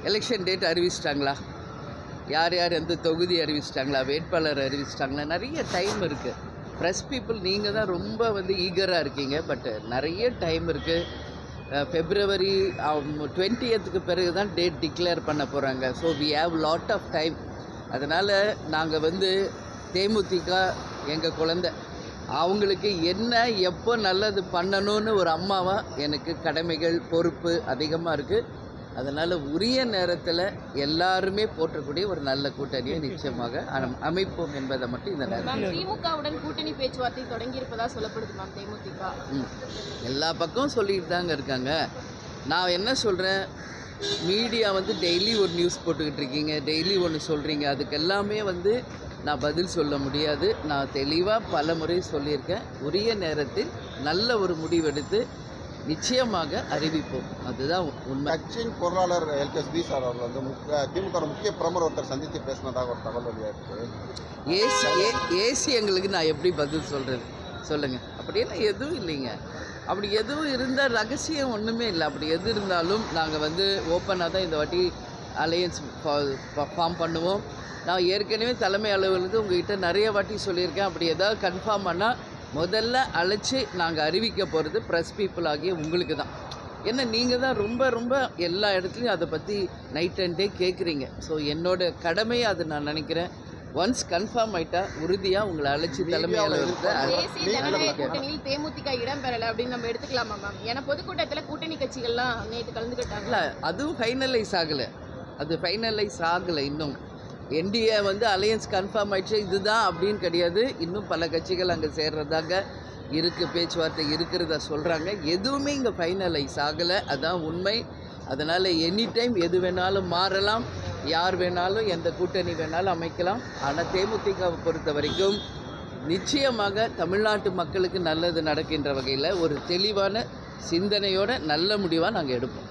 Election date அறிவிச்சிட்டாங்களா, யார் யார் எந்த தொகுதி அறிவிச்சிட்டாங்களா, வேட்பாளர் அறிவிச்சிட்டாங்களா, நிறைய டைம் இருக்குது. ப்ரெஸ் பீப்புள் நீங்கள் தான் ரொம்ப ஈகராக இருக்கீங்க. பட் நிறைய டைம் இருக்குது. February 20th பிறகு தான் டேட் டிக்ளேர் பண்ண போகிறாங்க. So we have lot of time. அதனால் நாங்கள் தேமுதிக எங்கள் குழந்தை, அவங்களுக்கு என்ன எப்போ நல்லது பண்ணணும்னு ஒரு அம்மாவாக எனக்கு கடமைகள் பொறுப்பு அதிகமாக இருக்குது. அதனால் உரிய நேரத்தில் எல்லாருமே போற்றக்கூடிய ஒரு நல்ல கூட்டணியை நிச்சயமாக அமைப்போம் என்பதை மட்டும் இந்த நேரத்தில். திமுகவுடன் கூட்டணி பேச்சுவார்த்தை தொடங்கி இருப்பதா சொல்லப்படுது மேம். தேமுதிக எல்லா பக்கமும் சொல்லிட்டு தாங்க இருக்காங்க. நான் என்ன சொல்கிறேன், மீடியா டெய்லி ஒரு நியூஸ் போட்டுக்கிட்டு இருக்கீங்க, டெய்லி ஒன்று சொல்கிறீங்க. அதுக்கு எல்லாமே நான் பதில் சொல்ல முடியாது. நான் தெளிவாக பல முறை சொல்லியிருக்கேன். உரிய நேரத்தில் நல்ல ஒரு முடிவெடுத்து நிச்சயமாக அறிவிப்போம். அதுதான் உண்மை. கட்சியின் பொருளாளர் எல்கேஎஸ்பி சார் அவர்கள் திமுக முக்கிய பிரமுகர் ஒருத்தர் சந்தித்து பேசினதாக ஒரு தகவல் வெளியாயிருக்கு. ஏசி எங்களுக்கு நான் எப்படி பதில் சொல்கிறது சொல்லுங்கள். அப்படியெல்லாம் எதுவும் இல்லைங்க. அப்படி எதுவும் இருந்தால் ரகசியம் ஒன்றுமே இல்லை. அப்படி எது இருந்தாலும் நாங்கள் ஓப்பனாக தான் இந்த வாட்டி அலையன்ஸ் ஃபார்ம் பண்ணுவோம். நான் ஏற்கனவே தலைமை அலுவலகத்துக்கு உங்கள்கிட்ட நிறைய வாட்டி சொல்லியிருக்கேன். அப்படி ஏதாவது கன்ஃபார்ம் பண்ணால் முதல்ல அழைச்சி நாங்கள் அறிவிக்க போகிறது ப்ரெஸ் பீப்புள் ஆகிய உங்களுக்கு தான். ஏன்னா நீங்கள் தான் ரொம்ப எல்லா இடத்துலையும் அதை பற்றி நைட் அண்ட் டே கேட்குறீங்க. ஸோ என்னோட கடமையை அதை நான் நினைக்கிறேன். ஒன்ஸ் கன்ஃபார்ம் ஆகிட்டா உறுதியாக உங்களை அழைச்சி தலைமை கூட்டணியில் தேமுதிக இடம்பெறலை அப்படின்னு நம்ம எடுத்துக்கலாமா மேம்? ஏன்னா பொதுக்கூட்டத்தில் கூட்டணி கட்சிகள்லாம் நேற்று கலந்துக்கிட்டாங்களா? அதுவும் ஃபைனலைஸ் ஆகலை. அது ஃபைனலைஸ் ஆகலை இன்னும். என்டிஏ அலையன்ஸ் கன்ஃபார்ம் ஆயிடுச்சு இதுதான் அப்படின்னு கிடையாது. இன்னும் பல கட்சிகள் அங்கே சேர்றதாக இருக்குது, பேச்சுவார்த்தை இருக்கிறதா சொல்கிறாங்க. எதுவுமே இங்கே ஃபைனலைஸ் ஆகலை, அதுதான் உண்மை. அதனால் எனி டைம் எது வேணாலும் மாறலாம், யார் வேணாலும் எந்த கூட்டணி வேணாலும் அமைக்கலாம். ஆனால் தேமுதிகவை பொறுத்த வரைக்கும் நிச்சயமாக தமிழ்நாட்டு மக்களுக்கு நல்லது நடக்கின்ற வகையில் ஒரு தெளிவான சிந்தனையோட நல்ல முடிவாக நாங்கள் எடுப்போம்.